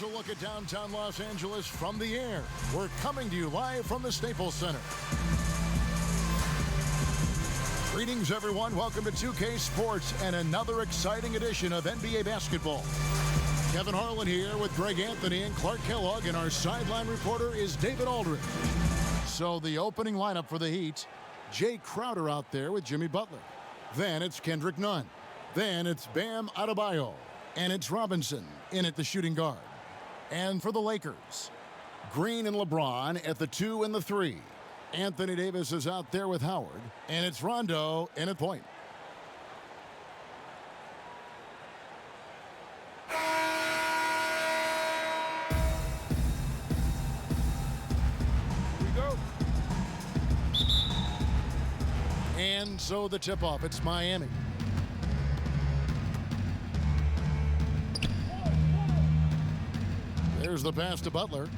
Here's a look at downtown Los Angeles from the air. We're coming to you live from the Staples Center. Greetings, everyone. Welcome to 2K Sports and another exciting edition of NBA basketball. Kevin Harlan here with Greg Anthony and Clark Kellogg, and our sideline reporter is David Aldridge. So the opening lineup for the Heat, Jay Crowder out there with Jimmy Butler. Then it's Kendrick Nunn. Then it's Bam Adebayo. And it's Robinson in at the shooting guard. And for the Lakers, Green and LeBron at the 2 and the 3. Anthony Davis is out there with Howard. And it's Rondo in at point. And so the tip-off, it's Miami. There's the pass to Butler.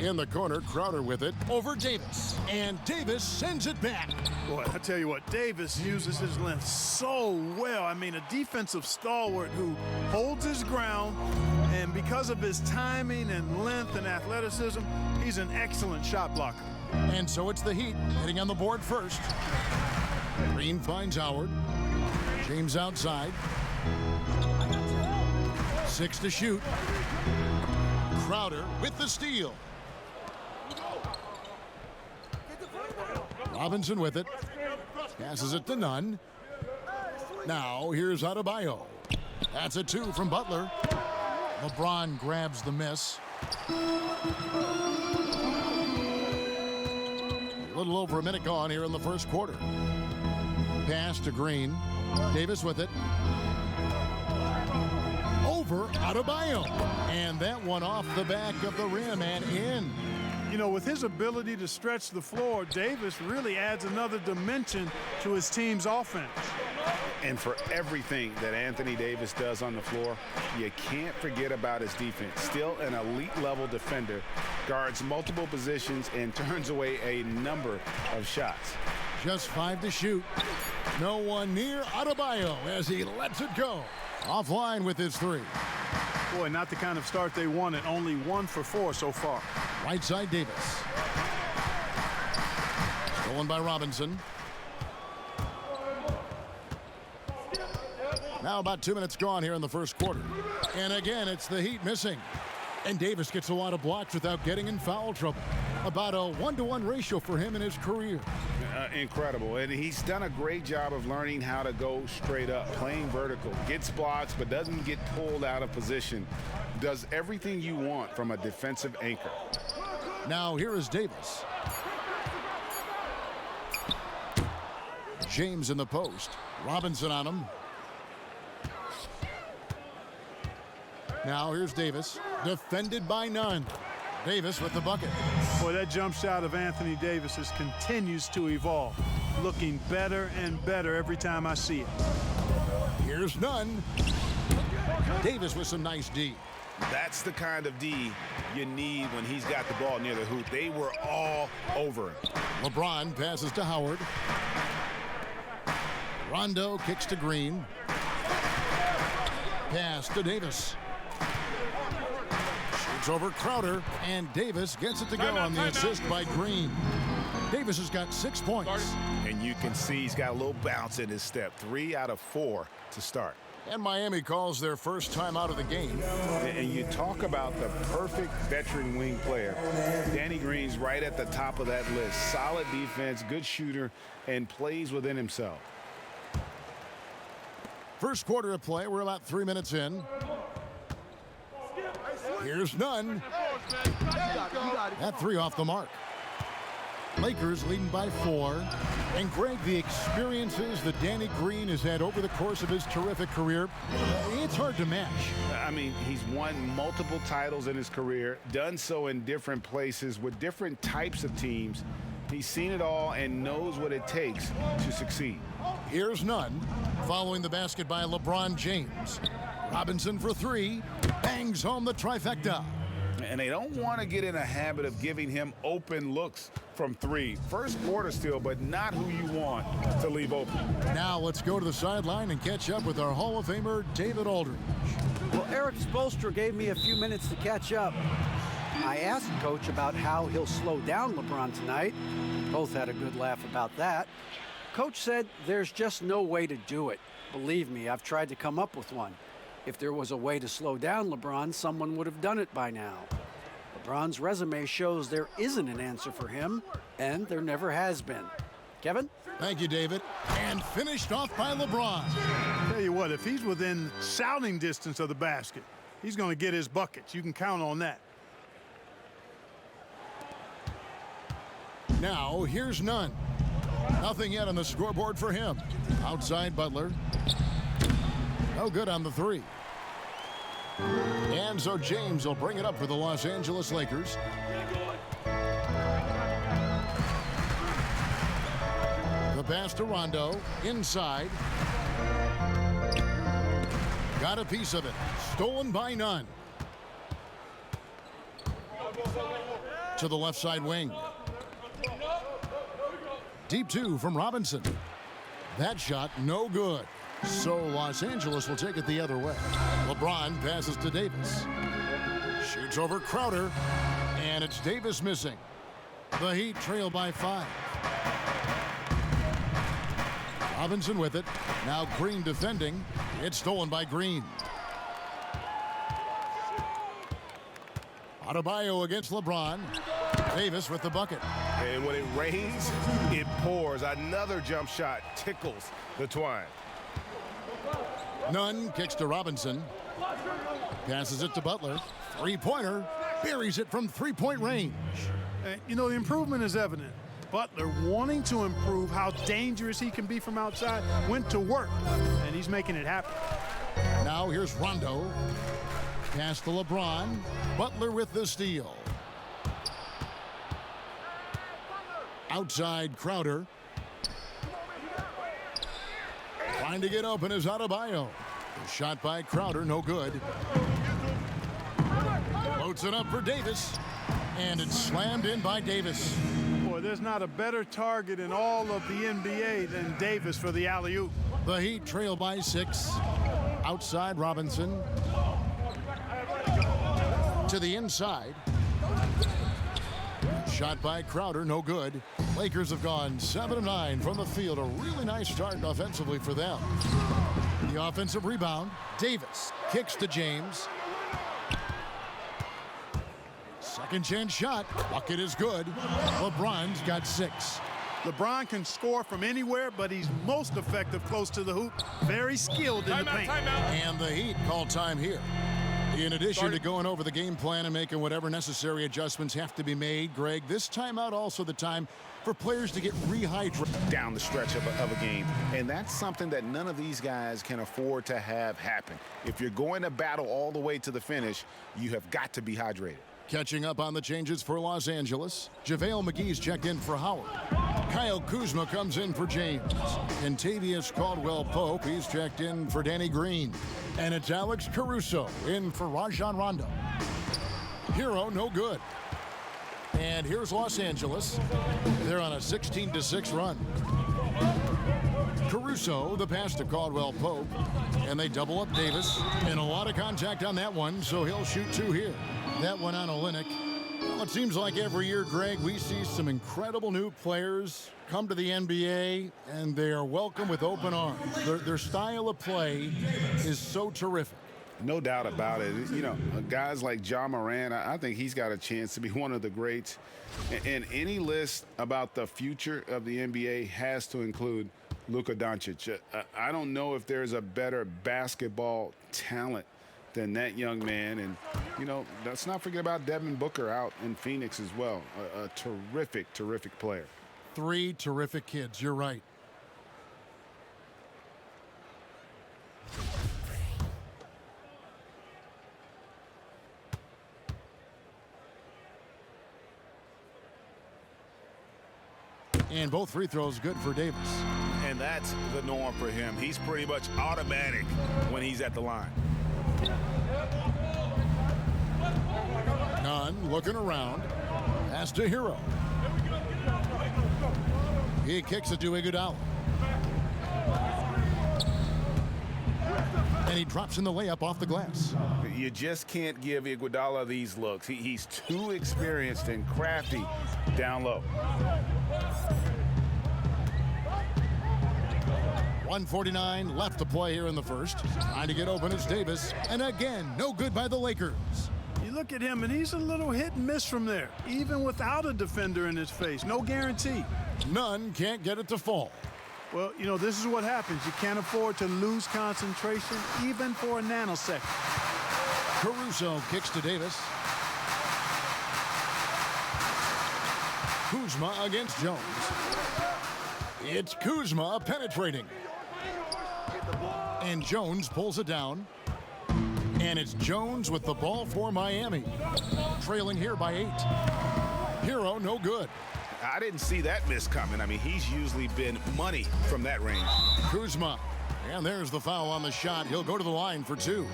In the corner, Crowder with it. Over Davis. And Davis sends it back. Boy, I tell you what, Davis uses his length so well. I mean, a defensive stalwart who holds his ground, and because of his timing and length and athleticism, he's an excellent shot blocker. And so it's the Heat hitting on the board first. Green finds Howard. James outside. 6 to shoot. Crowder with the steal. Robinson with it. Passes it to Nunn. Now here's Adebayo. That's a 2 from Butler. LeBron grabs the miss. A little over a minute gone here in the first quarter. Pass to Green. Davis with it. Over Adebayo. And that one off the back of the rim and in. You know, with his ability to stretch the floor, Davis really adds another dimension to his team's offense. And for everything that Anthony Davis does on the floor, you can't forget about his defense. Still an elite-level defender, guards multiple positions, and turns away a number of shots. Just 5 to shoot. No one near Adebayo as he lets it go. Offline with his 3. Boy, not the kind of start they wanted. Only 1 for 4 so far. Right side Davis. Stolen by Robinson. Now about 2 minutes gone here in the first quarter. And again, it's the Heat missing. And Davis gets a lot of blocks without getting in foul trouble. About a 1-to-1 ratio for him in his career. Incredible. And he's done a great job of learning how to go straight up, playing vertical. Gets blocks, but doesn't get pulled out of position. Does everything you want from a defensive anchor. Now here is Davis. James in the post. Robinson on him. Now here's Davis. Defended by Nunn. Davis with the bucket. Boy, that jump shot of Anthony Davis's continues to evolve. Looking better and better every time I see it. Here's Nunn. Davis with some nice D. That's the kind of D you need when he's got the ball near the hoop. They were all over him. LeBron passes to Howard. Rondo kicks to Green. Pass to Davis. Shoots over Crowder, and Davis gets it to go on the assist by Green. Davis has got 6 points. And you can see he's got a little bounce in his step. 3 out of 4 to start. And Miami calls their first time out of the game. And you talk about the perfect veteran wing player. Danny Green's right at the top of that list. Solid defense, good shooter, and plays within himself. First quarter of play, we're about 3 minutes in. Here's Nunn. That 3 off the mark. Lakers leading by 4. And Greg, the experiences that Danny Green has had over the course of his terrific career, it's hard to match. I mean, he's won multiple titles in his career, done so in different places with different types of teams. He's seen it all and knows what it takes to succeed. Here's Nunn, following the basket by LeBron James. Robinson for 3, bangs home the trifecta. And they don't want to get in a habit of giving him open looks from 3. First quarter still, but not who you want to leave open. Now let's go to the sideline and catch up with our Hall of Famer, David Aldridge. Well, Eric Spoelstra gave me a few minutes to catch up. I asked Coach about how he'll slow down LeBron tonight. Both had a good laugh about that. Coach said there's just no way to do it. Believe me, I've tried to come up with one. If there was a way to slow down LeBron, someone would have done it by now. LeBron's resume shows there isn't an answer for him, and there never has been. Kevin? Thank you, David. And finished off by LeBron. Tell you what, if he's within shouting distance of the basket, he's going to get his buckets. You can count on that. Now, here's Nunn. Nothing yet on the scoreboard for him. Outside Butler. No good on the 3. And so James will bring it up for the Los Angeles Lakers. The pass to Rondo. Inside. Got a piece of it. Stolen by Nunn. To the left side wing. Deep 2 from Robinson. That shot no good. So Los Angeles will take it the other way. LeBron passes to Davis. Shoots over Crowder. And it's Davis missing. The Heat trail by 5. Robinson with it. Now Green defending. It's stolen by Green. Adebayo against LeBron. Davis with the bucket. And when it rains, it pours. Another jump shot tickles the twine. Nunn kicks to Robinson. Passes it to Butler. Three-pointer. Buries it from three-point range. You know, the improvement is evident. Butler, wanting to improve how dangerous he can be from outside, went to work, and he's making it happen. Now here's Rondo. Pass to LeBron. Butler with the steal. Outside Crowder. Trying to get open is Adebayo. The shot by Crowder, no good. Floats it up for Davis. And it's slammed in by Davis. Boy, there's not a better target in all of the NBA than Davis for the alley-oop. The Heat trail by 6. Outside Robinson. To the inside. Shot by Crowder, no good. Lakers have gone 7 of 9 from the field. A really nice start offensively for them. The offensive rebound. Davis kicks to James. Second chance shot. Bucket is good. LeBron's got 6. LeBron can score from anywhere, but he's most effective close to the hoop. Very skilled in the paint. And the Heat call time here. In addition to going over the game plan and making whatever necessary adjustments have to be made, Greg, this timeout also the time for players to get rehydrated. Down the stretch of a game. And that's something that none of these guys can afford to have happen. If you're going to battle all the way to the finish, you have got to be hydrated. Catching up on the changes for Los Angeles. JaVale McGee's checked in for Howard. Kyle Kuzma comes in for James. Kentavious Caldwell-Pope, he's checked in for Danny Green. And it's Alex Caruso in for Rajon Rondo. Hero, no good. And here's Los Angeles. They're on a 16-6 run. Caruso, the pass to Caldwell-Pope. And they double up Davis. And a lot of contact on that one, so he'll shoot 2 here. That one on Olynyk. Well, it seems like every year, Greg, we see some incredible new players come to the NBA, and they are welcome with open arms. Their style of play is so terrific. No doubt about it. You know, guys like Ja Morant, I think he's got a chance to be one of the greats. And any list about the future of the NBA has to include Luka Doncic. I don't know if there's a better basketball talent than that young man. And, you know, let's not forget about Devin Booker out in Phoenix as well. A terrific, terrific player. 3 terrific kids. You're right. And both free throws good for Davis. And that's the norm for him. He's pretty much automatic when he's at the line. Nunn looking around. Pass to Hero. He kicks it to Iguodala. And he drops in the layup off the glass. You just can't give Iguodala these looks. He's too experienced and crafty down low. 1:49 left to play here in the first. Trying to get open is Davis. And again, no good by the Lakers. You look at him, and he's a little hit and miss from there, even without a defender in his face. No guarantee. None can't get it to fall. Well, you know, this is what happens. You can't afford to lose concentration, even for a nanosecond. Caruso kicks to Davis. Kuzma against Jones. It's Kuzma penetrating. And Jones pulls it down. And it's Jones with the ball for Miami. Trailing here by 8. Hero no good. I didn't see that miss coming. I mean, he's usually been money from that range. Kuzma. And there's the foul on the shot. He'll go to the line for 2.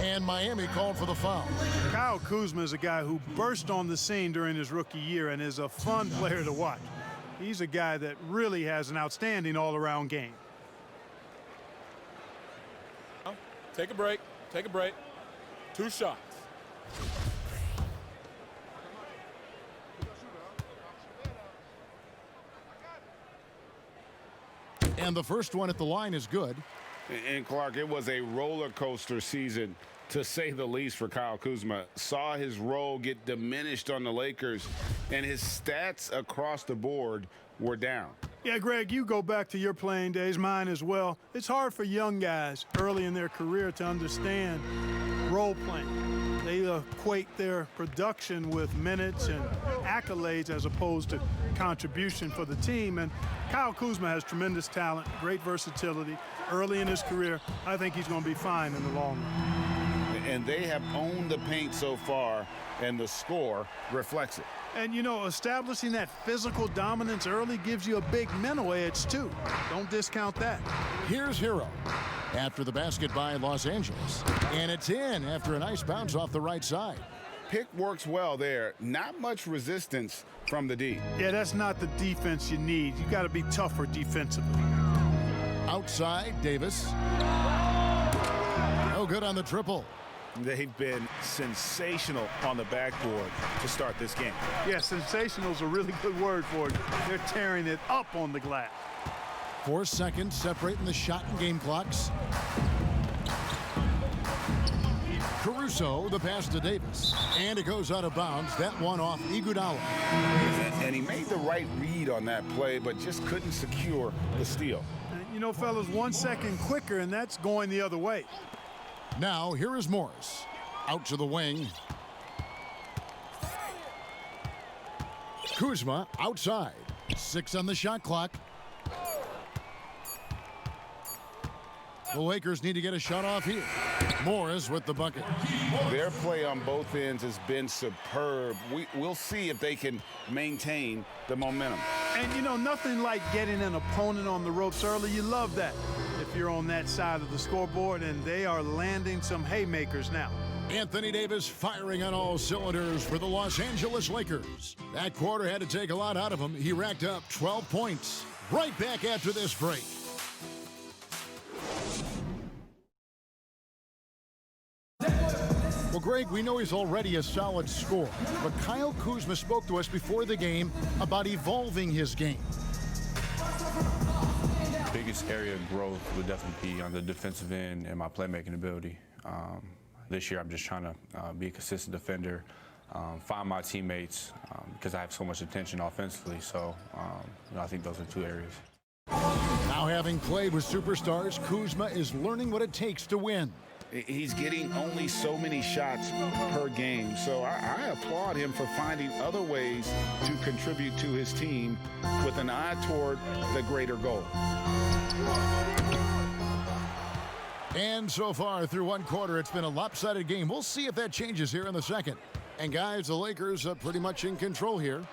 And Miami called for the foul. Kyle Kuzma is a guy who burst on the scene during his rookie year and is a fun player to watch. He's a guy that really has an outstanding all-around game. Take a break. Take a break. 2 shots. And the first one at the line is good. And Clark, it was a roller coaster season, to say the least, for Kyle Kuzma. Saw his role get diminished on the Lakers, and his stats across the board were down. Yeah, Greg, you go back to your playing days, mine as well. It's hard for young guys early in their career to understand role playing. They equate their production with minutes and accolades as opposed to contribution for the team. And Kyle Kuzma has tremendous talent, great versatility. Early in his career, I think he's going to be fine in the long run. And they have owned the paint so far, and the score reflects it. And, you know, establishing that physical dominance early gives you a big mental edge, too. Don't discount that. Here's Hero after the basket by Los Angeles. And it's in after a nice bounce off the right side. Pick works well there. Not much resistance from the D. Yeah, that's not the defense you need. You got to be tougher defensively. Outside, Davis. No good on the triple. They've been sensational on the backboard to start this game. Yeah, sensational is a really good word for it. They're tearing it up on the glass. 4 seconds separating the shot and game clocks. Caruso, the pass to Davis. And it goes out of bounds. That one off Iguodala. And he made the right read on that play, but just couldn't secure the steal. And, you know, fellas, 1 second quicker, and that's going the other way. Now, here is Morris. Out to the wing. Kuzma outside. 6 on the shot clock. The Lakers need to get a shot off here. Morris with the bucket. Their play on both ends has been superb. We'll see if they can maintain the momentum. And, you know, nothing like getting an opponent on the ropes early. You love that if you're on that side of the scoreboard, and they are landing some haymakers now. Anthony Davis firing on all cylinders for the Los Angeles Lakers. That quarter had to take a lot out of him. He racked up 12 points. Right back after this break. Well, Greg, we know he's already a solid scorer, but Kyle Kuzma spoke to us before the game about evolving his game. Biggest area of growth would definitely be on the defensive end and my playmaking ability. This year, I'm just trying to be a consistent defender, find my teammates because I have so much attention offensively. So I think those are 2 areas. Now, having played with superstars, Kuzma is learning what it takes to win. He's getting only so many shots per game, so I applaud him for finding other ways to contribute to his team with an eye toward the greater goal. And so far through 1 quarter, it's been a lopsided game. We'll see if that changes here in the second. And guys, the Lakers are pretty much in control here.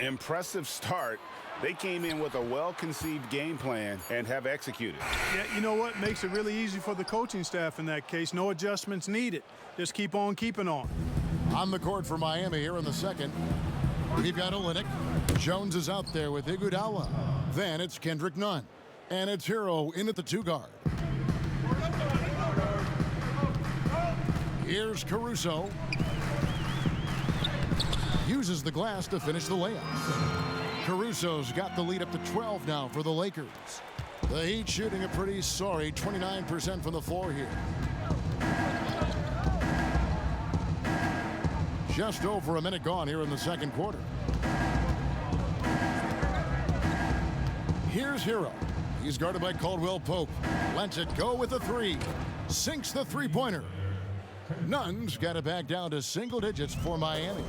Impressive start. They came in with a well-conceived game plan and have executed. Yeah, you know what? Makes it really easy for the coaching staff in that case. No adjustments needed. Just keep on keeping on. On the court for Miami here in the second. We've got Olynyk. Jones is out there with Iguodala. Then it's Kendrick Nunn. And it's Hero in at the 2 guard. Here's Caruso. Uses the glass to finish the layup. Caruso's got the lead up to 12 now for the Lakers. The Heat shooting a pretty sorry 29% from the floor here. Just over a minute gone here in the second quarter. Here's Hero. He's guarded by Caldwell Pope. Lets it go with the 3. Sinks the three-pointer. Nunn's got it back down to single digits for Miami.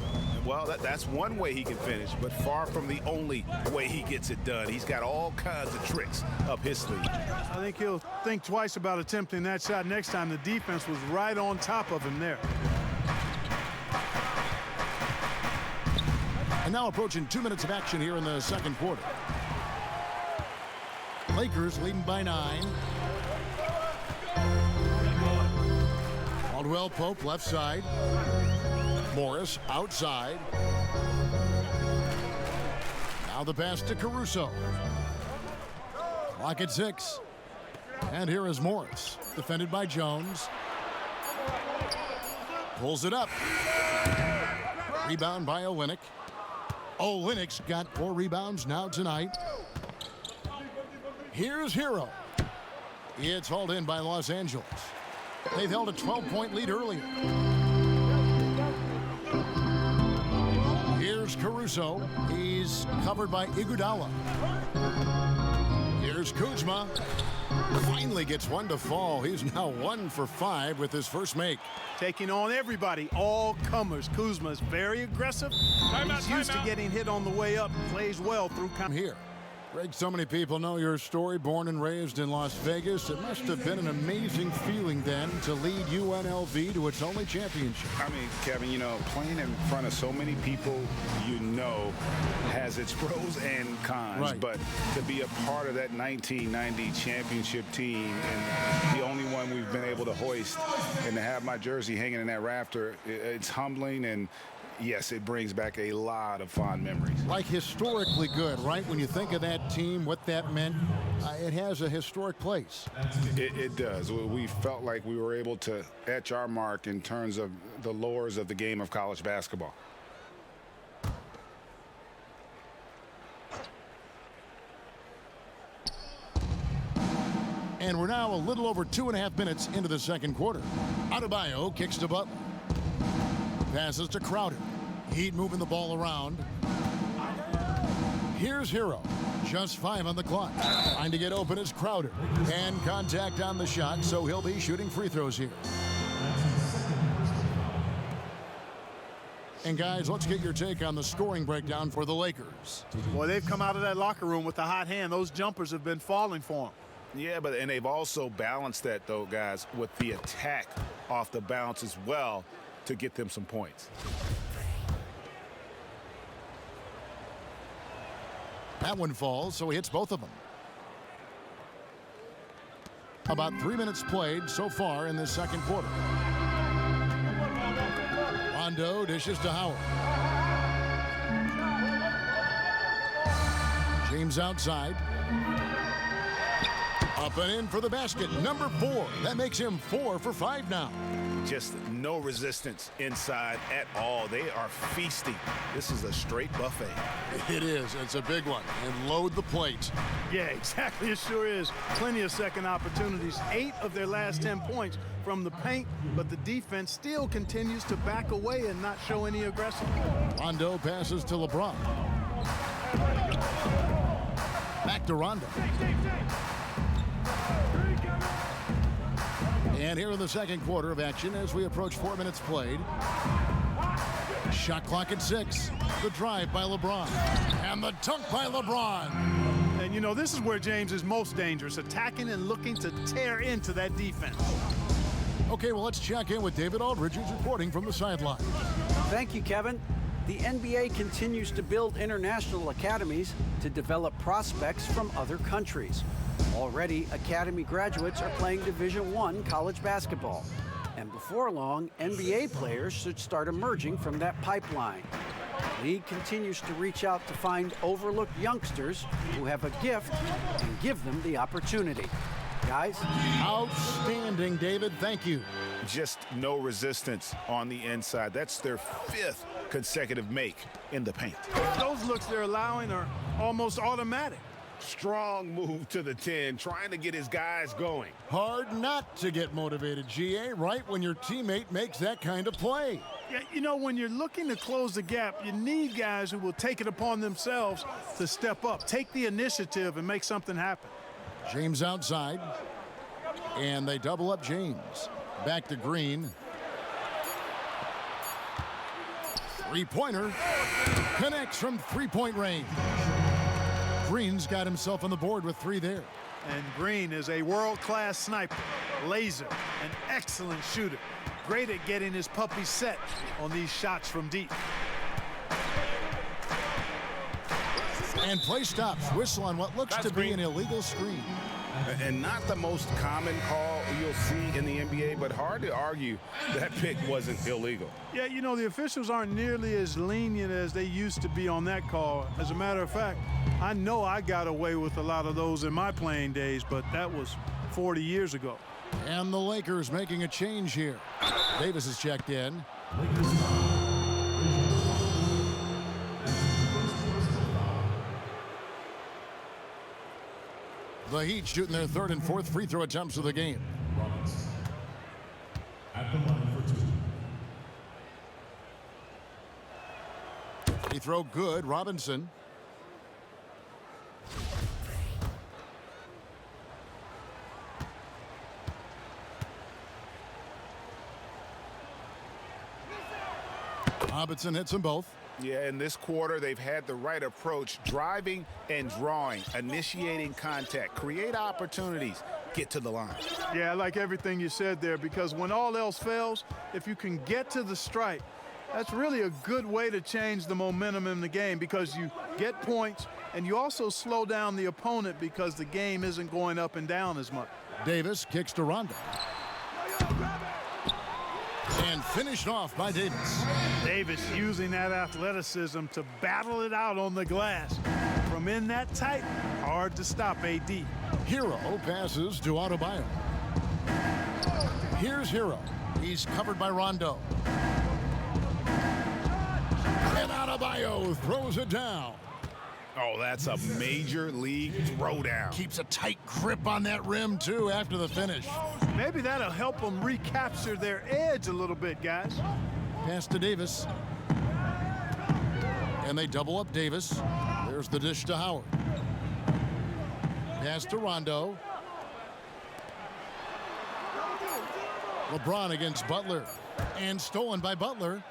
Well, that's one way he can finish, but far from the only way he gets it done. He's got all kinds of tricks up his sleeve. I think he'll think twice about attempting that shot next time. The defense was right on top of him there. And now approaching 2 minutes of action here in the second quarter. Lakers leading by 9. Caldwell Pope left side. Morris outside. Now the pass to Caruso. Clock at 6. And here is Morris, defended by Jones. Pulls it up. Rebound by Olynyk. Olynyk's got 4 rebounds now tonight. Here's Hero. It's hauled in by Los Angeles. They've held a 12-point lead earlier. Here's Caruso. He's covered by Iguodala. Here's Kuzma. Finally gets one to fall. He's now 1 for 5 with his first make. Taking on everybody, all comers. Kuzma is very aggressive. He's used to getting hit on the way up. Plays well through. Here. Greg, so many people know your story. Born and raised in Las Vegas. It must have been an amazing feeling then to lead UNLV to its only championship. I mean, Kevin, you know, playing in front of so many people, you know, has its pros and cons. Right. But to be a part of that 1990 championship team and the only one we've been able to hoist and to have my jersey hanging in that rafter, it's humbling, and yes, it brings back a lot of fond memories. Like historically good, right? When you think of that team, what that meant, it has a historic place. It does. We felt like we were able to etch our mark in terms of the lores of the game of college basketball. And we're now a little over 2.5 minutes into the second quarter. Adebayo kicks to Butler. Passes to Crowder. Heat moving the ball around. Here's Hero. Just 5 on the clock. Trying to get open is Crowder. And contact on the shot, so he'll be shooting free throws here. And guys, let's get your take on the scoring breakdown for the Lakers. Boy, they've come out of that locker room with a hot hand. Those jumpers have been falling for them. Yeah, and they've also balanced that, though, guys, with the attack off the bounce as well to get them some points. That one falls, so he hits both of them. About 3 minutes played so far in this second quarter. Rondo dishes to Howard. James outside. Up and in for the basket. Number 4. That makes him 4 for 5 now. Just no resistance inside at all. They are feasting. This is a straight buffet. It is. It's a big one. And load the plate. Yeah, exactly. It sure is. Plenty of second opportunities. 8 of their last 10 points from the paint, but the defense still continues to back away and not show any aggression. Rondo passes to LeBron. Back to Rondo. And here in the second quarter of action as we approach 4 minutes played. Shot clock at 6. The drive by LeBron. And the dunk by LeBron. And, you know, this is where James is most dangerous, attacking and looking to tear into that defense. Okay, well, let's check in with David Aldridge, who's reporting from the sideline. Thank you, Kevin. The NBA continues to build international academies to develop prospects from other countries. Already, academy graduates are playing Division I college basketball. And before long, NBA players should start emerging from that pipeline. The league continues to reach out to find overlooked youngsters who have a gift and give them the opportunity. Guys? Outstanding, David. Thank you. Just no resistance on the inside. That's their 5th consecutive make in the paint. Those looks they're allowing are almost automatic. Strong move to the 10, trying to get his guys going. Hard not to get motivated, GA, right when your teammate makes that kind of play. Yeah, you know, when you're looking to close the gap, you need guys who will take it upon themselves to step up, take the initiative, and make something happen. James outside, and they double up James. Back to Green. Three-pointer connects from three-point range. Green's got himself on the board with 3 there. And Green is a world-class sniper, laser, an excellent shooter. Great at getting his puppy set on these shots from deep. And play stops. Whistle on what looks to be an illegal screen. And not the most common call you'll see in the NBA, but hard to argue that pick wasn't illegal. Yeah, you know, the officials aren't nearly as lenient as they used to be on that call. As a matter of fact, I know I got away with a lot of those in my playing days, but that was 40 years ago. And the Lakers making a change here. Davis is checked in. The Heat shooting their 3rd and 4th free throw attempts of the game. At the line for 2. Free throw good. Robinson. Robinson hits them both. Yeah, in this quarter, they've had the right approach, driving and drawing, initiating contact, create opportunities, get to the line. Yeah, I like everything you said there, because when all else fails, if you can get to the stripe, that's really a good way to change the momentum in the game, because you get points and you also slow down the opponent because the game isn't going up and down as much. Davis kicks to Rondo. And finished off by Davis. Davis using that athleticism to battle it out on the glass. From in that tight, hard to stop AD. Hero passes to Adebayo. Here's Hero. He's covered by Rondo. And Adebayo throws it down. Oh, that's a major league throwdown. Keeps a tight grip on that rim, too, after the finish. Maybe that'll help them recapture their edge a little bit, guys. Pass to Davis. And they double up Davis. There's the dish to Howard. Pass to Rondo. LeBron against Butler. And stolen by Butler.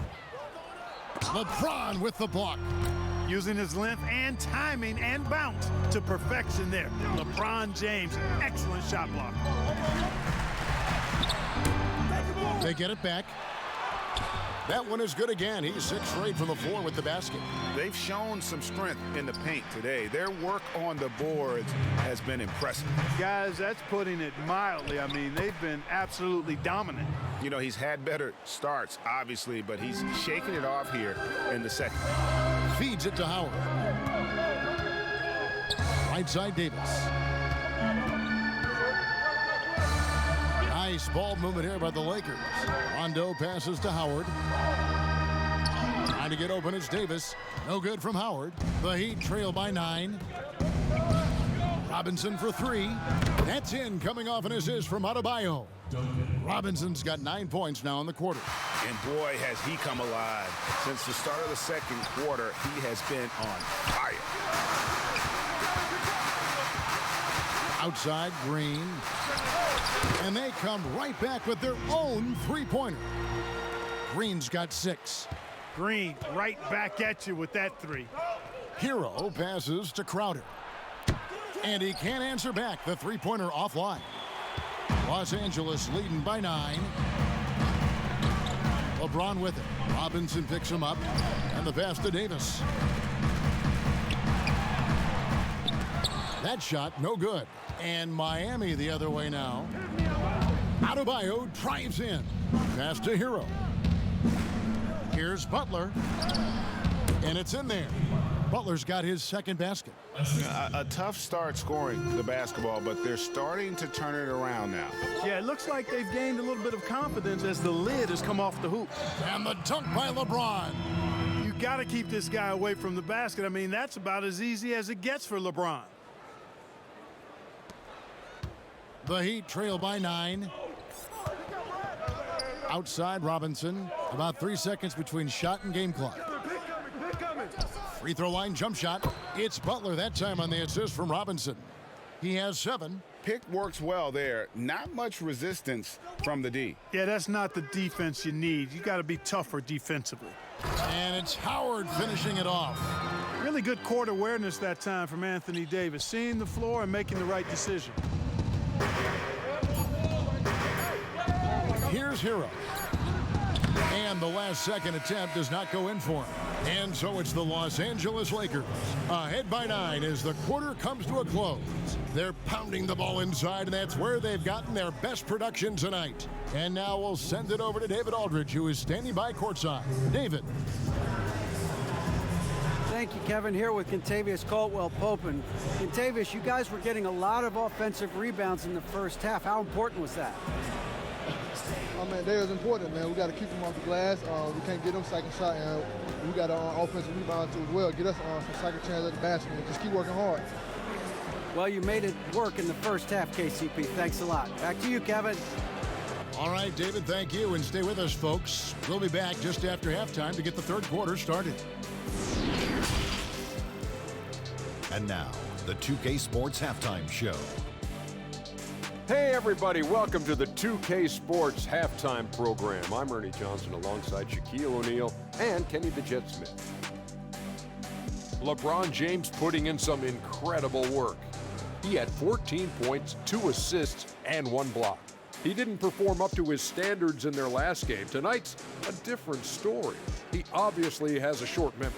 LeBron with the block. Using his length and timing and bounce to perfection there. LeBron James, excellent shot block. They get it back. That one is good again. He's 6 for 8 from the floor with the basket. They've shown some strength in the paint today. Their work on the boards has been impressive. Guys, that's putting it mildly. I mean, they've been absolutely dominant. You know, he's had better starts, obviously, but he's shaking it off here in the second. Feeds it to Howard. Right side, Davis. Nice ball movement here by the Lakers. Rondo passes to Howard. Trying to get open, it's Davis. No good from Howard. The Heat trail by 9. Robinson for 3. That's in, coming off an assist from Adebayo. Robinson's got 9 points now in the quarter. And boy, has he come alive. Since the start of the second quarter, he has been on fire. Outside, Green. And they come right back with their own three-pointer. Green's got 6. Green right back at you with that 3. Hero passes to Crowder. And he can't answer back. The three-pointer offline. Los Angeles leading by 9. LeBron with it. Robinson picks him up. And the pass to Davis. That shot, no good. And Miami the other way now. Adebayo drives in. Pass to Hero. Here's Butler. And it's in there. Butler's got his second basket. A tough start scoring the basketball, but they're starting to turn it around now. Yeah, it looks like they've gained a little bit of confidence as the lid has come off the hoop. And the dunk by LeBron. You got to keep this guy away from the basket. I mean, that's about as easy as it gets for LeBron. The Heat trail by 9. Outside Robinson. About 3 seconds between shot and game clock. Free throw line jump shot. It's Butler that time on the assist from Robinson. He has 7. Pick works well there. Not much resistance from the D. Yeah, that's not the defense you need. You got to be tougher defensively. And it's Howard finishing it off. Really good court awareness that time from Anthony Davis, seeing the floor and making the right decision. Here's Hero. And the last second attempt does not go in for him. And so it's the Los Angeles Lakers ahead by 9 as the quarter comes to a close. They're pounding the ball inside, and that's where they've gotten their best production tonight. And now we'll send it over to David Aldridge, who is standing by courtside. David. Thank you, Kevin. Here with Kentavious Caldwell-Pope. And Kentavious, you guys were getting a lot of offensive rebounds in the first half. How important was that? I mean, that is important, man. We got to keep them off the glass. We can't get them second shot, and we got an offensive rebound too as well. Get us some second chance at the basket and just keep working hard. Well, you made it work in the first half, KCP. Thanks a lot. Back to you, Kevin. All right, David, thank you, and stay with us, folks. We'll be back just after halftime to get the third quarter started. And now, the 2K Sports Halftime Show. Hey everybody, welcome to the 2K Sports Halftime Program. I'm Ernie Johnson alongside Shaquille O'Neal and Kenny the Jet Smith. LeBron James putting in some incredible work. He had 14 points, 2 assists, and 1 block. He didn't perform up to his standards in their last game. Tonight's a different story. He obviously has a short memory.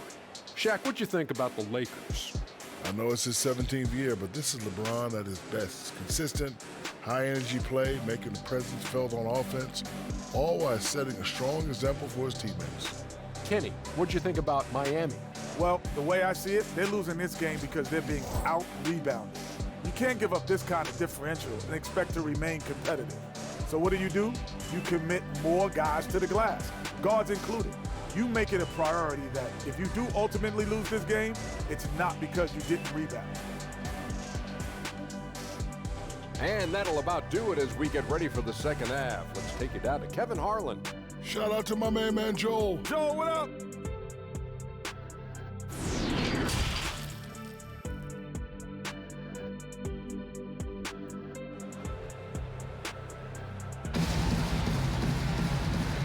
Shaq, what'd you think about the Lakers? I know it's his 17th year, but this is LeBron at his best. Consistent, high-energy play, making the presence felt on offense, all while setting a strong example for his teammates. Kenny, what'd you think about Miami? Well, the way I see it, they're losing this game because they're being out-rebounded. You can't give up this kind of differential and expect to remain competitive. So what do? You commit more guys to the glass, guards included. You make it a priority that if you do ultimately lose this game, it's not because you didn't rebound. And that'll about do it as we get ready for the second half. Let's take it down to Kevin Harlan. Shout out to my man Joel. Joel, what up?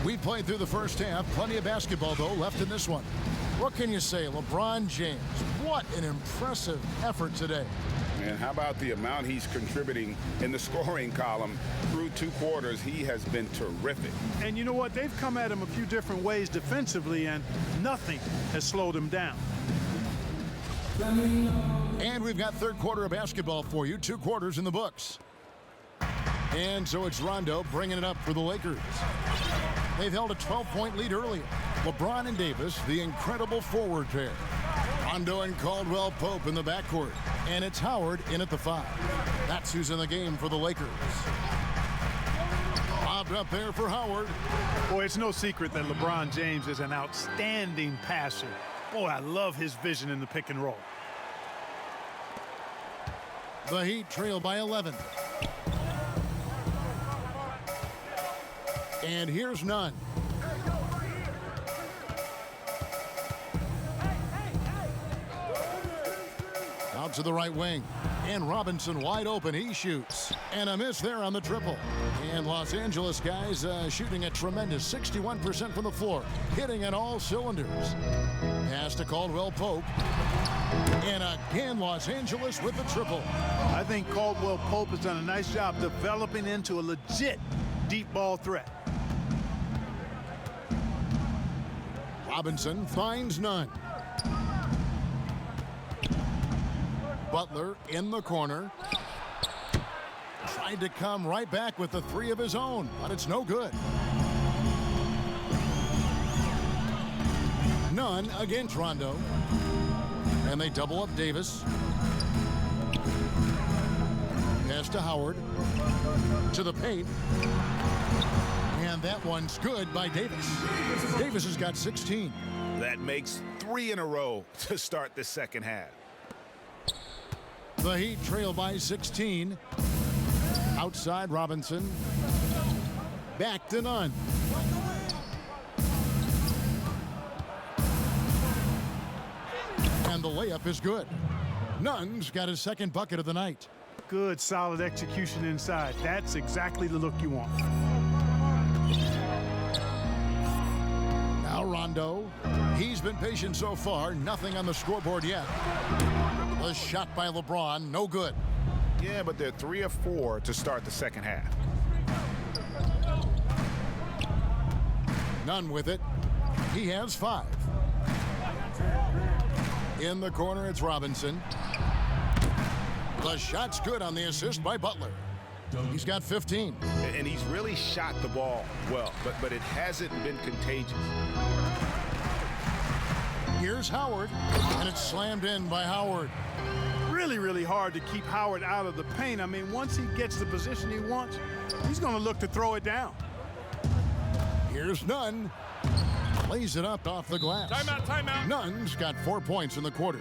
We played through the first half. Plenty of basketball, though, left in this one. What can you say? LeBron James, what an impressive effort today. And how about the amount he's contributing in the scoring column through 2 quarters? He has been terrific. And you know what? They've come at him a few different ways defensively, and nothing has slowed him down. And we've got third quarter of basketball for you. 2 quarters in the books. And so it's Rondo bringing it up for the Lakers. They've held a 12-point lead earlier. LeBron and Davis, the incredible forward pair. Rondo and Caldwell-Pope in the backcourt. And it's Howard in at the 5. That's who's in the game for the Lakers. Lobbed up there for Howard. Boy, it's no secret that LeBron James is an outstanding passer. Boy, I love his vision in the pick and roll. The Heat trail by 11. And here's Nunn. Out to the right wing. And Robinson wide open. He shoots. And a miss there on the triple. And Los Angeles guys shooting a tremendous 61% from the floor. Hitting on all cylinders. Pass to Caldwell-Pope. And again, Los Angeles with the triple. I think Caldwell-Pope has done a nice job developing into a legit deep ball threat. Robinson finds Nunn. Butler in the corner. Tried to come right back with the 3 of his own, but it's no good. Nunn against Rondo. And they double up Davis. Pass to Howard. To the paint. And that one's good by Davis. Davis has got 16. That makes 3 in a row to start the second half. The Heat trail by 16. Outside Robinson. Back to Nunn. And the layup is good. Nunn's got his second bucket of the night. Good, solid execution inside. That's exactly the look you want. Now Rondo. He's been patient so far. Nothing on the scoreboard yet. The shot by LeBron, no good. Yeah, but they're 3 of 4 to start the second half. Nunn with it. He has 5. In the corner, it's Robinson. The shot's good on the assist by Butler. He's got 15. And he's really shot the ball well, but it hasn't been contagious. Here's Howard, and it's slammed in by Howard. Really, really hard to keep Howard out of the paint. I mean, once he gets the position he wants, he's going to look to throw it down. Here's Nunn. Lays it up off the glass. Timeout, timeout. Nunn's got 4 points in the quarter.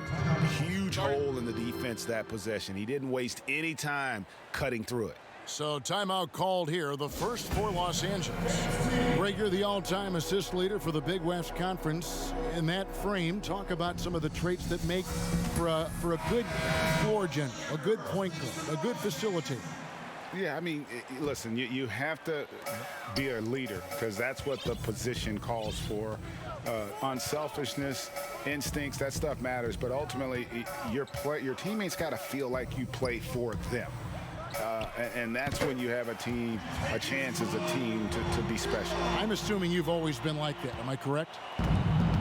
Huge hole in the defense that possession. He didn't waste any time cutting through it. So timeout called here, the first for Los Angeles. Rager, the all-time assist leader for the Big West Conference. In that frame, talk about some of the traits that make for a good floor general, a good point guard, a good facilitator. Yeah, I mean, listen, you have to be a leader because that's what the position calls for. Unselfishness, instincts, that stuff matters. But ultimately, your teammates got to feel like you play for them. And that's when you have a chance as a team to be special. I'm assuming you've always been like that. Am I correct?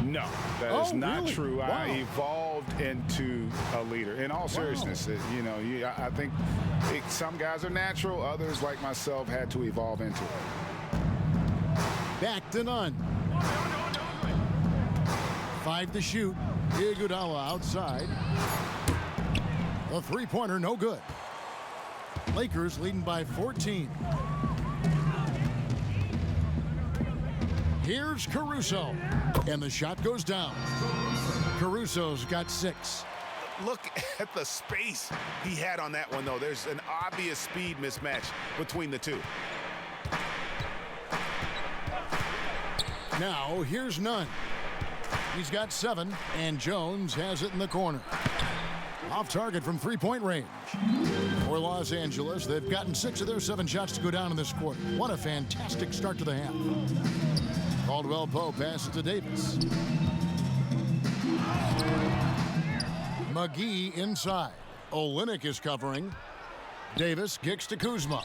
No, that is not really? true. Wow. I evolved into a leader. In all seriousness, I think some guys are natural. Others, like myself, had to evolve into it. Back to Nunn. 5 to shoot. Iguodala outside. A three-pointer, no good. Lakers leading by 14. Here's Caruso. And the shot goes down. Caruso's got 6. Look at the space he had on that one, though. There's an obvious speed mismatch between the two. Now, here's Nunn. He's got 7, and Jones has it in the corner. Off target from three-point range. For Los Angeles, they've gotten 6 of their 7 shots to go down in this quarter. What a fantastic start to the half. Caldwell Pope passes to Davis. McGee inside. Olynyk is covering. Davis kicks to Kuzma.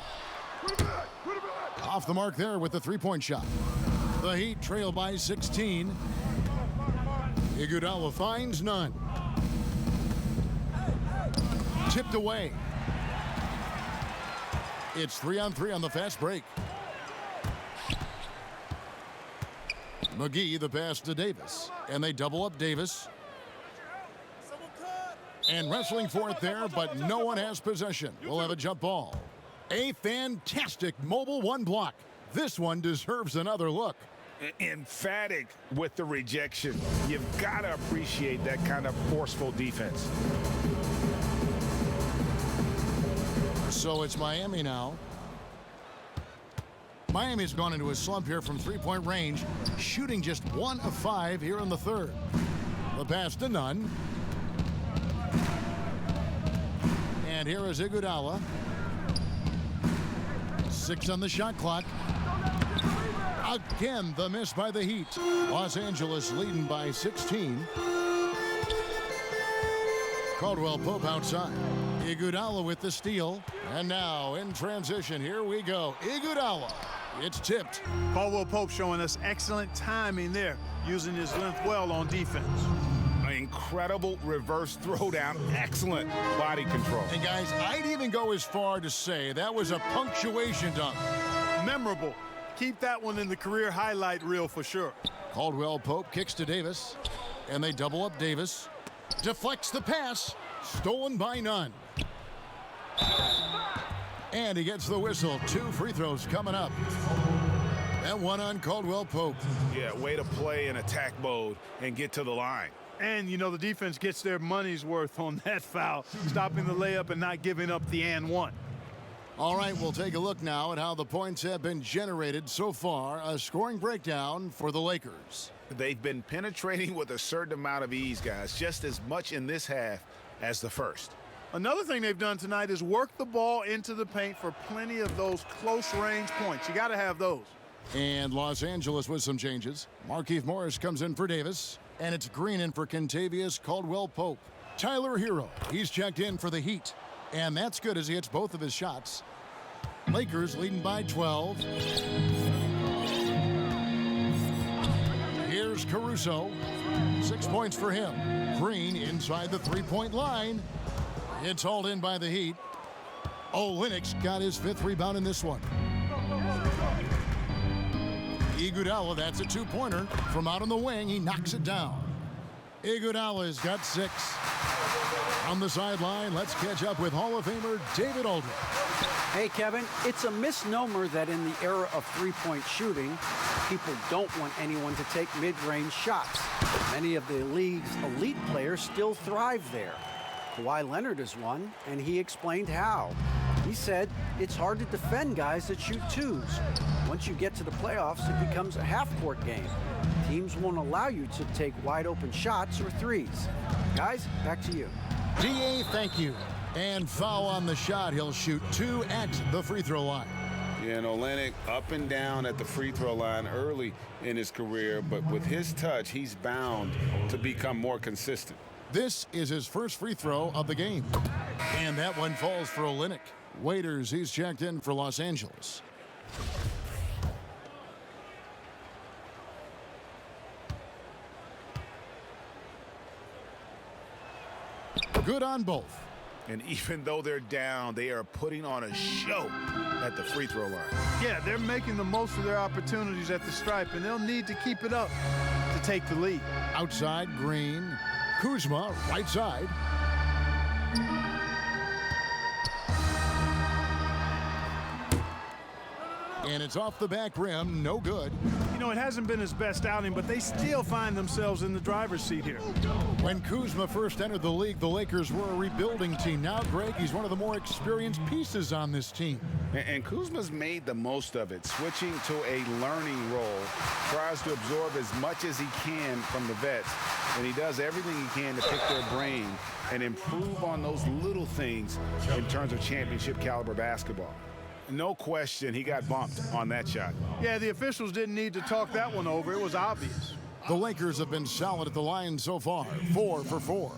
Off the mark there with the three-point shot. The Heat trail by 16. Iguodala finds Nunn. Tipped away. It's 3-on-3 on the fast break. McGee, the pass to Davis. And they double up Davis. And wrestling for it there, but no one has possession. We'll have a jump ball. A fantastic mobile 1 block. This one deserves another look. Emphatic with the rejection. You've got to appreciate that kind of forceful defense. So it's Miami now. Miami's gone into a slump here from three-point range, shooting just 1 of 5 here in the third. The pass to Nunn. And here is Iguodala. 6 on the shot clock. Again, the miss by the Heat. Los Angeles leading by 16. Caldwell Pope outside. Iguodala with the steal. And now in transition, here we go. Iguodala. It's tipped. Caldwell Pope showing us excellent timing there, using his length well on defense. Incredible reverse throwdown. Excellent body control. And guys, I'd even go as far to say that was a punctuation dunk. Memorable. Keep that one in the career highlight reel for sure. Caldwell Pope kicks to Davis. And they double up Davis. Deflects the pass. Stolen by none. And he gets the whistle. 2 free throws coming up. And one on Caldwell Pope. Yeah, way to play in attack mode and get to the line. And, you know, the defense gets their money's worth on that foul, stopping the layup and not giving up the and one. All right, we'll take a look now at how the points have been generated so far. A scoring breakdown for the Lakers. They've been penetrating with a certain amount of ease, guys, just as much in this half as the first. Another thing they've done tonight is work the ball into the paint for plenty of those close-range points. You got to have those. And Los Angeles with some changes. Markieff Morris comes in for Davis. And it's Green in for Kentavious Caldwell-Pope. Tyler Hero, he's checked in for the Heat. And that's good as he hits both of his shots. Lakers leading by 12. Here's Caruso. 6 points for him. Green inside the three-point line. It's hauled in by the Heat. Olynyk got his 5th rebound in this one. Iguodala, that's a 2-pointer. From out on the wing, he knocks it down. Iguodala's got 6. On the sideline, let's catch up with Hall of Famer David Aldridge. Hey, Kevin, it's a misnomer that in the era of three-point shooting, people don't want anyone to take mid-range shots. Many of the league's elite players still thrive there. Kawhi Leonard is one, and he explained how. He said it's hard to defend guys that shoot twos. Once you get to the playoffs, it becomes a half-court game. Teams won't allow you to take wide-open shots or threes. Guys, back to you. DA, thank you. And foul on the shot. He'll shoot 2 at the free throw line. Yeah, and Olynyk up and down at the free throw line early in his career, but with his touch, he's bound to become more consistent. This is his first free throw of the game. And that one falls for Olynyk. Waiters, he's checked in for Los Angeles. Good on both. And even though they're down, they are putting on a show at the free throw line. Yeah, they're making the most of their opportunities at the stripe, and they'll need to keep it up to take the lead. Outside, Green. Kuzma, right side. And it's off the back rim, no good. You know, it hasn't been his best outing, but they still find themselves in the driver's seat here. When Kuzma first entered the league, the Lakers were a rebuilding team. Now, Greg, he's one of the more experienced pieces on this team. And Kuzma's made the most of it, switching to a learning role, tries to absorb as much as he can from the vets, and he does everything he can to pick their brain and improve on those little things in terms of championship caliber basketball. No question, he got bumped on that shot. Yeah, the officials didn't need to talk that one over. It was obvious. The Lakers have been solid at the line so far, 4 for 4.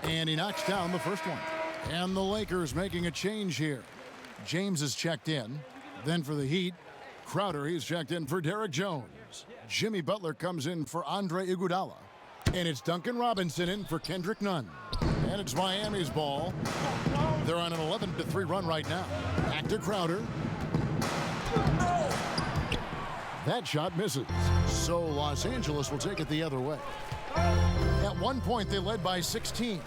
And he knocks down the first one. And the Lakers making a change here. James is checked in. Then for the Heat, Crowder, he's checked in for Derek Jones. Jimmy Butler comes in for Andre Iguodala. And it's Duncan Robinson in for Kendrick Nunn. And it's Miami's ball. They're on an 11-3 run right now. Back to Crowder. That shot misses. So Los Angeles will take it the other way. At one point, they led by 16.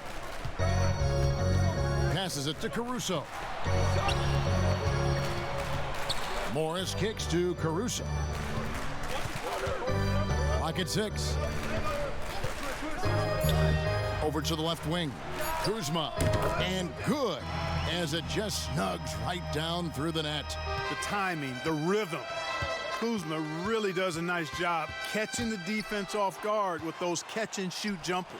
Passes it to Caruso. Morris kicks to Caruso. Clock at 6. Over to the left wing. Kuzma. And good as it just snugs right down through the net. The timing, the rhythm. Kuzma really does a nice job catching the defense off guard with those catch-and-shoot jumpers.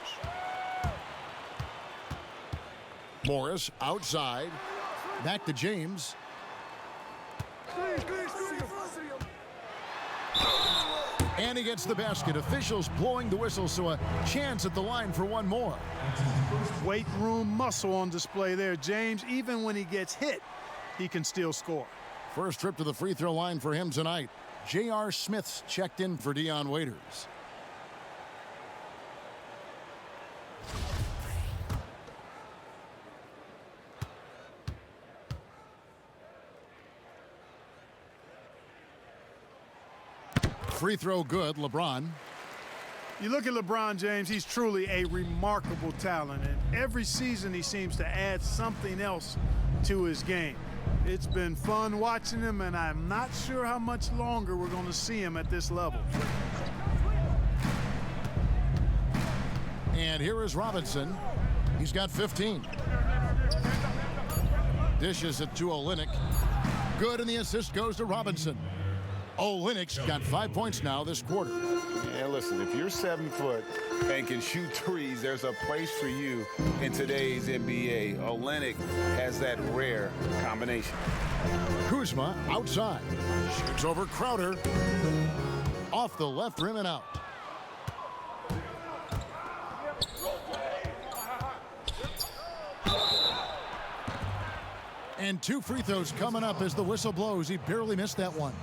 Morris outside. Back to James. And he gets the basket. Officials blowing the whistle, so a chance at the line for one more. Weight room muscle on display there. James, even when he gets hit, he can still score. First trip to the free throw line for him tonight. J.R. Smith's checked in for Dion Waiters. Free throw good, LeBron. You look at LeBron James, he's truly a remarkable talent, and every season he seems to add something else to his game. It's been fun watching him, and I'm not sure how much longer we're going to see him at this level. And here is Robinson. He's got 15. Dishes it to Olynyk. Good, and the assist goes to Robinson. Olynyk's got 5 points now this quarter. Yeah, listen, if you're 7 foot and can shoot threes, there's a place for you in today's NBA. Olynyk has that rare combination. Kuzma outside. Shoots over Crowder. Off the left rim and out. And 2 free throws coming up as the whistle blows. He barely missed that one.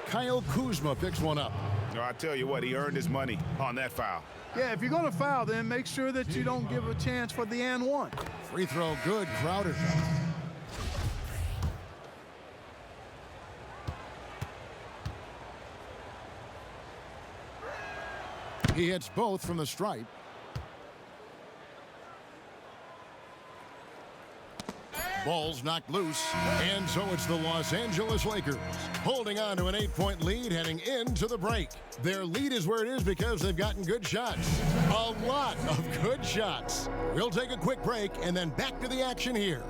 Kyle Kuzma picks one up. No, I tell you what, he earned his money on that foul. Yeah, if you're going to foul, then make sure that you don't give a chance for the and one. Free throw good, Crowder. He hits both from the stripe. Ball's knocked loose, and so it's the Los Angeles Lakers holding on to an 8-point lead heading into the break. Their lead is where it is because they've gotten good shots. A lot of good shots. We'll take a quick break and then back to the action here.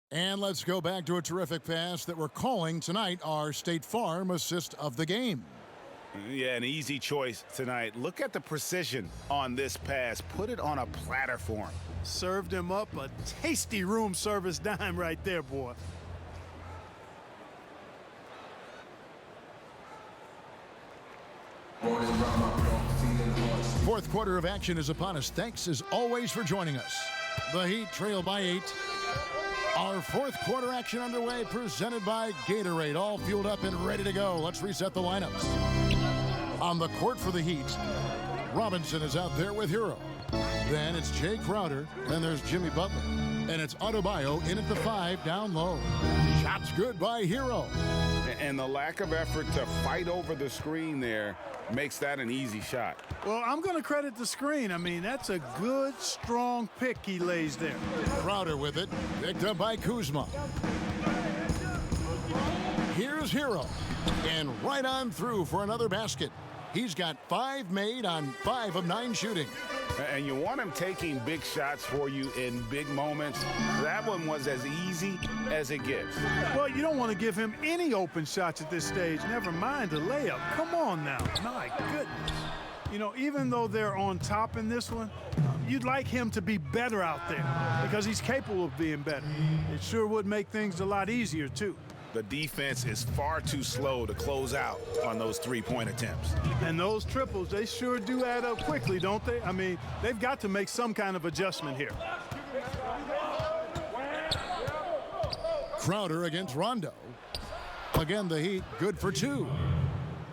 And let's go back to a terrific pass that we're calling tonight our State Farm assist of the game. Yeah, an easy choice tonight. Look at the precision on this pass. Put it on a platter for him. Served him up a tasty room service dime right there, boy. Fourth quarter of action is upon us. Thanks as always for joining us. The Heat trail by 8. Our fourth quarter action underway, presented by Gatorade. All fueled up and ready to go. Let's reset the lineups. On the court for the Heat, Robinson is out there with Hero. Then it's Jay Crowder. Then there's Jimmy Butler. And it's Adebayo in at the 5 down low. Shots good by Hero. And the lack of effort to fight over the screen there makes that an easy shot. Well, I'm going to credit the screen. I mean, that's a good, strong pick he lays there. Crowder with it. Picked up by Kuzma. Here's Hero. And right on through for another basket. He's got 5 made on 5 of 9 shooting. And you want him taking big shots for you in big moments. That one was as easy as it gets. Well, you don't want to give him any open shots at this stage. Never mind the layup. Come on now. My goodness. You know, even though they're on top in this one, you'd like him to be better out there because he's capable of being better. It sure would make things a lot easier, too. The defense is far too slow to close out on those three-point attempts. And those triples, they sure do add up quickly, don't they? I mean, they've got to make some kind of adjustment here. Crowder against Rondo. Again, the Heat good for 2.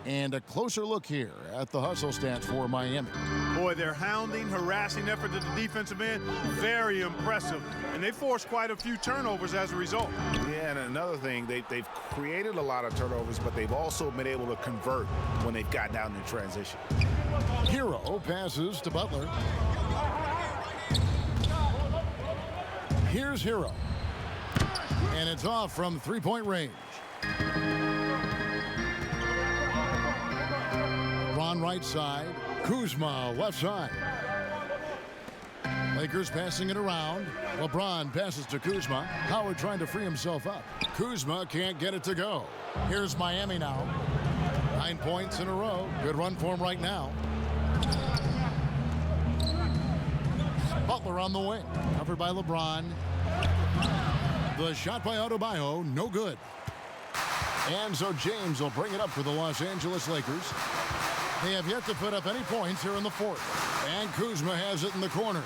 And a closer look here at the hustle stats for Miami. Boy, their hounding, harassing effort at the defensive end, very impressive. And they forced quite a few turnovers as a result. Yeah, and another thing, they've created a lot of turnovers, but they've also been able to convert when they've gotten out in transition. Hero passes to Butler. Here's Hero. And it's off from 3-point range. Ron right side. Kuzma left side. Lakers passing it around. LeBron passes to Kuzma. Howard trying to free himself up. Kuzma can't get it to go. Here's Miami now. 9 points in a row. Good run for him right now. Butler on the wing. Covered by LeBron. The shot by Adebayo, no good. And so James will bring it up for the Los Angeles Lakers. They have yet to put up any points here in the fourth. And Kuzma has it in the corner.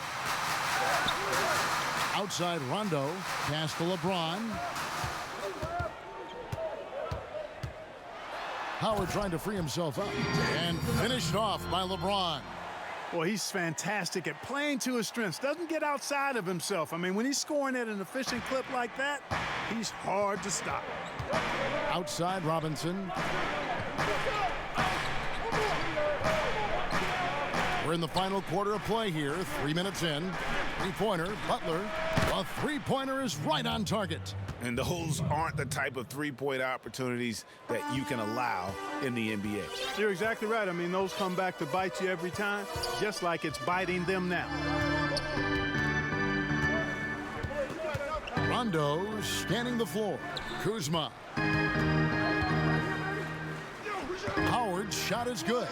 Outside Rondo, pass to LeBron. Howard trying to free himself up. And finished off by LeBron. Well, he's fantastic at playing to his strengths. Doesn't get outside of himself. I mean, when he's scoring at an efficient clip like that, he's hard to stop. Outside Robinson. We're in the final quarter of play here. 3 minutes in. Three-pointer, Butler. A three-pointer is right on target. And those aren't the type of three-point opportunities that you can allow in the NBA. You're exactly right. I mean, those come back to bite you every time, just like it's biting them now. Rondo scanning the floor. Kuzma. Howard's shot is good.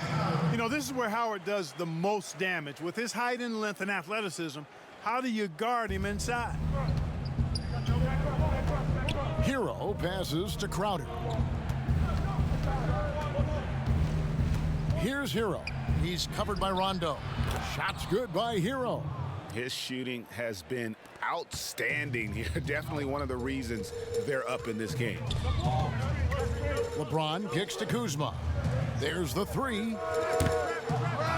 You know, this is where Howard does the most damage. With his height and length and athleticism, how do you guard him inside? Hero passes to Crowder. Here's Hero. He's covered by Rondo. Shot's good by Hero. His shooting has been outstanding here. Definitely one of the reasons they're up in this game. LeBron kicks to Kuzma. There's the three.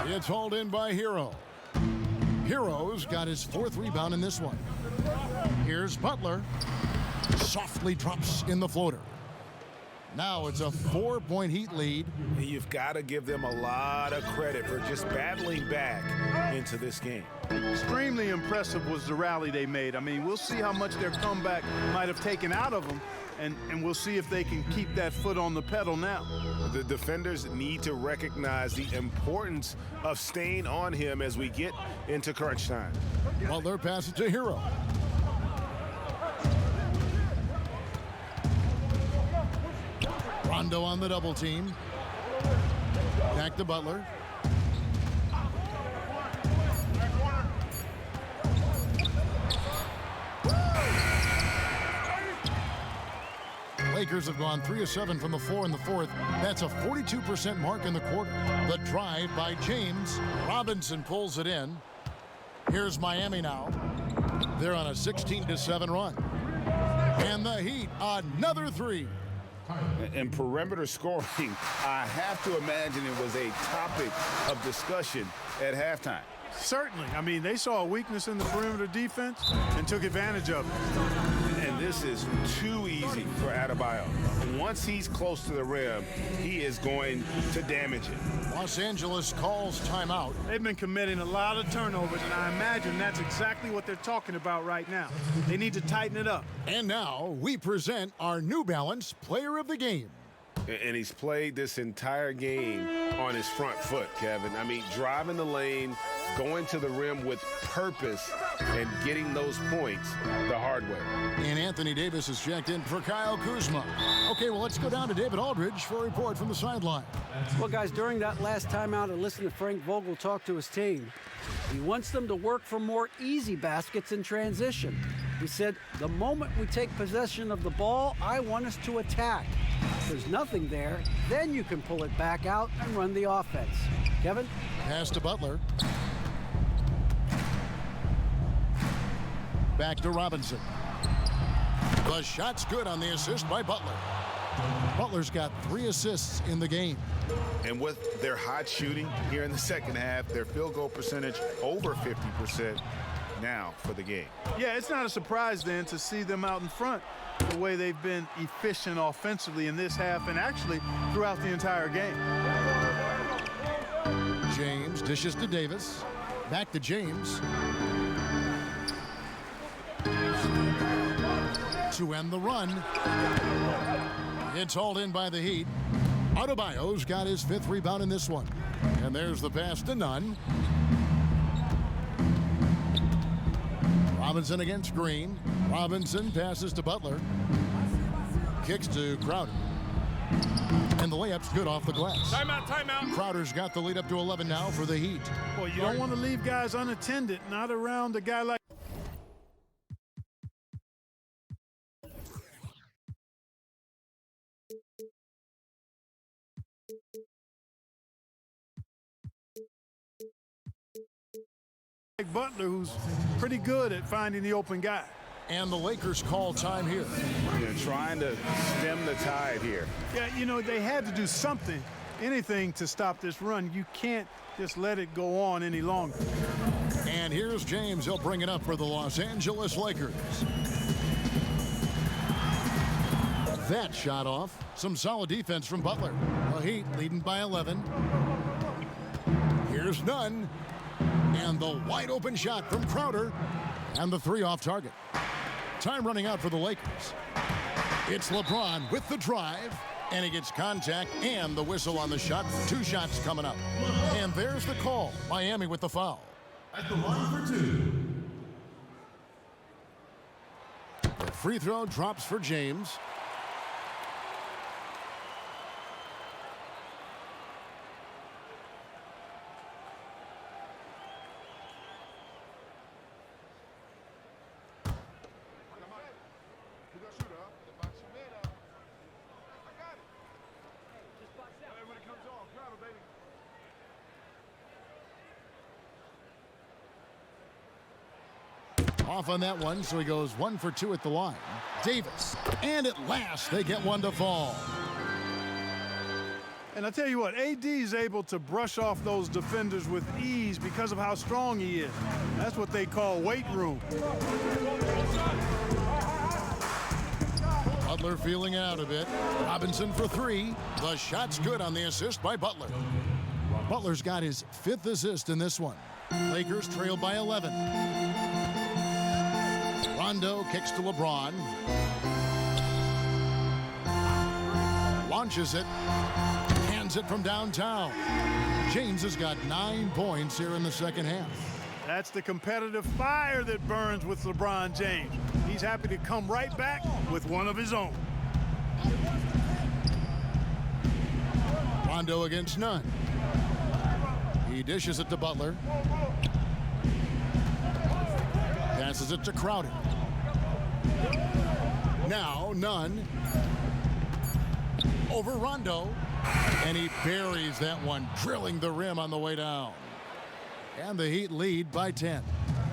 It's hauled in by Hero. Hero's got his fourth rebound in this one. Here's Butler. Softly drops in the floater. Now it's a 4-point Heat lead. You've got to give them a lot of credit for just battling back into this game. Extremely impressive was the rally they made. I mean, we'll see how much their comeback might have taken out of them, and we'll see if they can keep that foot on the pedal now. The defenders need to recognize the importance of staying on him as we get into crunch time. Butler passes to Hero. Rondo on the double team. Back to Butler. Lakers have gone 3 of 7 from the floor in the fourth. That's a 42% mark in the quarter. The drive by James. Robinson pulls it in. Here's Miami now. They're on a 16-7 run. And the Heat, another three. And perimeter scoring, I have to imagine it was a topic of discussion at halftime. Certainly. I mean, they saw a weakness in the perimeter defense and took advantage of it. And this is too easy for Adebayo. Once he's close to the rim, he is going to damage it. Los Angeles calls timeout. They've been committing a lot of turnovers, and I imagine that's exactly what they're talking about right now. They need to tighten it up. And now we present our New Balance Player of the Game. And he's played this entire game on his front foot, Kevin. I mean, driving the lane, going to the rim with purpose, and getting those points the hard way. And Anthony Davis is checked in for Kyle Kuzma. Okay, well, let's go down to David Aldridge for a report from the sideline. Well, guys, during that last timeout, I listened to Frank Vogel talk to his team. He wants them to work for more easy baskets in transition. He said, the moment we take possession of the ball, I want us to attack. If there's nothing there, then you can pull it back out and run the offense. Kevin? Pass to Butler. Back to Robinson. The shot's good on the assist by Butler. Butler's got 3 assists in the game. And with their hot shooting here in the second half, their field goal percentage over 50% now for the game. Yeah, it's not a surprise then to see them out in front the way they've been efficient offensively in this half and actually throughout the entire game. James dishes to Davis. Back to James. To end the run. It's hauled in by the Heat. Adebayo's got his 5th rebound in this one. And there's the pass to Nunn. Robinson against Green. Robinson passes to Butler. Kicks to Crowder. And the layup's good off the glass. Timeout, timeout. Crowder's got the lead up to 11 now for the Heat. Well, you don't want to leave guys unattended, not around a guy like Butler, who's pretty good at finding the open guy. And the Lakers call time here. They're trying to stem the tide here. Yeah, you know, they had to do something, anything to stop this run. You can't just let it go on any longer. And here's James. He'll bring it up for the Los Angeles Lakers. That shot off. Some solid defense from Butler. The Heat leading by 11. Here's Nunn. And the wide open shot from Crowder. And the three off target. Time running out for the Lakers. It's LeBron with the drive. And he gets contact and the whistle on the shot. 2 shots coming up. And there's the call. Miami with the foul. At the line for 2. The free throw drops for James. Off on that one, so he goes 1 for 2 at the line. Davis, and at last they get one to fall. And I tell you what, AD is able to brush off those defenders with ease because of how strong he is. That's what they call weight room. Butler feeling out a bit. Robinson for 3. The shot's good on the assist by Butler. Butler's got his 5th assist in this one. Lakers trail by 11. Rondo kicks to LeBron. Launches it. Hands it from downtown. James has got 9 points here in the second half. That's the competitive fire that burns with LeBron James. He's happy to come right back with one of his own. Rondo against Nunn. He dishes it to Butler. Passes it to Crowder. Now Nunn over Rondo, and he buries that one, drilling the rim on the way down. And the Heat lead by 10.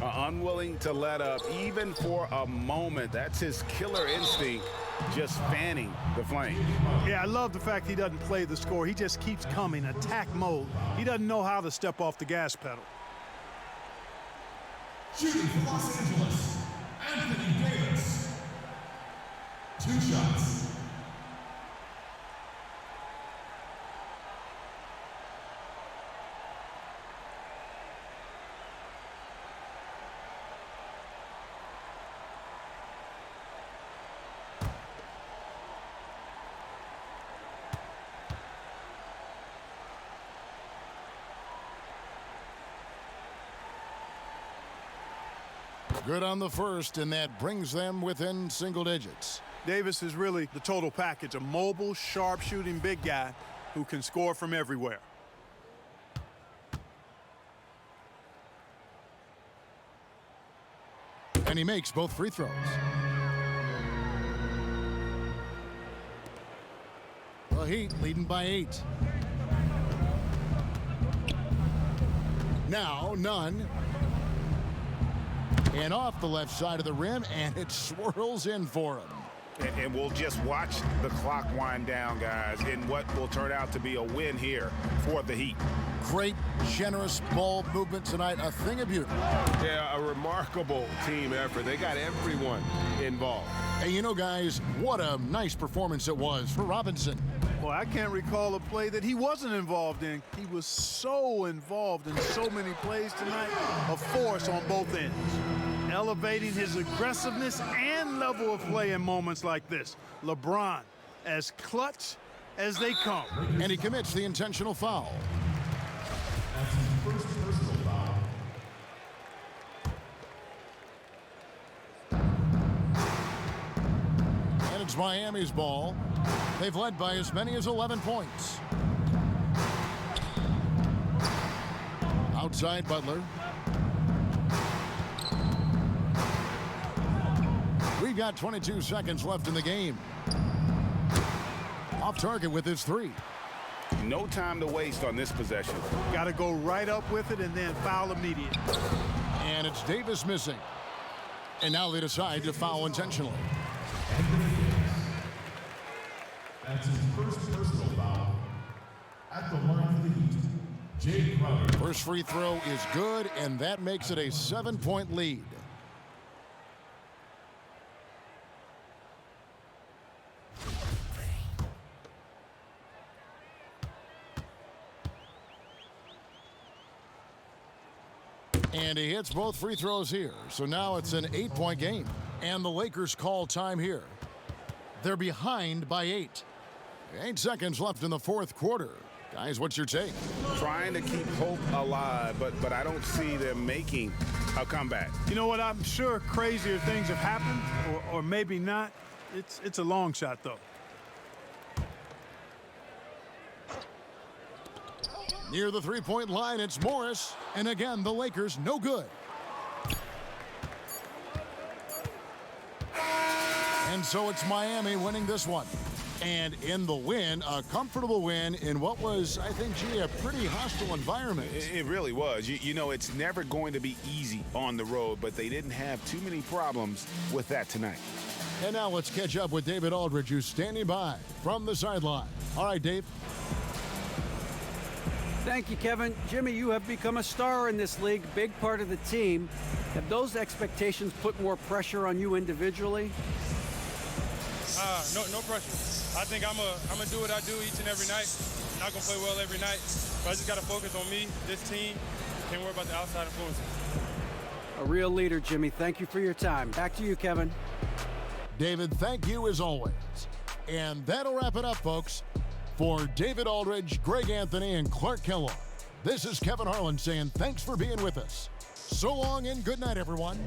Unwilling to let up even for a moment. That's his killer instinct, just fanning the flame. Yeah, I love the fact he doesn't play the score. He just keeps coming, attack mode. He doesn't know how to step off the gas pedal. Shooting for Los Angeles, Anthony Davis. 2 shots. Good on the first, and that brings them within single digits. Davis is really the total package, a mobile, sharp-shooting big guy who can score from everywhere. And he makes both free throws. The Heat leading by 8. Now Nunn. And off the left side of the rim, and it swirls in for him. And we'll just watch the clock wind down, guys, in what will turn out to be a win here for the Heat. Great, generous ball movement tonight, a thing of beauty. Yeah, a remarkable team effort. They got everyone involved. And you know, guys, what a nice performance it was for Robinson. Boy, I can't recall a play that he wasn't involved in. He was so involved in so many plays tonight, a force on both ends, elevating his aggressiveness and level of play in moments like this. LeBron, as clutch as they come. And he commits the intentional foul. That's his first personal foul. And it's Miami's ball. They've led by as many as 11 points. Outside Butler. We've got 22 seconds left in the game. Off target with his 3. No time to waste on this possession. Got to go right up with it and then foul immediate. And it's Davis missing. And now they decide to foul intentionally. That's his first personal foul at the line of the Heat. Jay Crowder. First free throw is good, and that makes it a 7-point lead. And he hits both free throws here. So now it's an 8-point game. And the Lakers call time here. They're behind by 8. 8 seconds left in the fourth quarter. Guys, what's your take? Trying to keep hope alive, but I don't see them making a comeback. You know what? I'm sure crazier things have happened, or maybe not. It's a long shot, though. Near the three-point line, it's Morris. And again, the Lakers no good. And so it's Miami winning this one. And in the win, a comfortable win in what was, I think, gee, a pretty hostile environment. It really was. You know, it's never going to be easy on the road, but they didn't have too many problems with that tonight. And now let's catch up with David Aldridge, who's standing by from the sideline. All right, Dave. Thank you, Kevin. Jimmy, you have become a star in this league, big part of the team. Have those expectations put more pressure on you individually? No pressure. I think I'm gonna do what I do each and every night. I'm not gonna play well every night, but I just gotta focus on me, this team. Can't worry about the outside influences. A real leader, Jimmy. Thank you for your time. Back to you, Kevin. David, thank you as always. And that'll wrap it up, folks. For David Aldridge, Greg Anthony, and Clark Kellogg, this is Kevin Harlan saying thanks for being with us. So long and good night, everyone.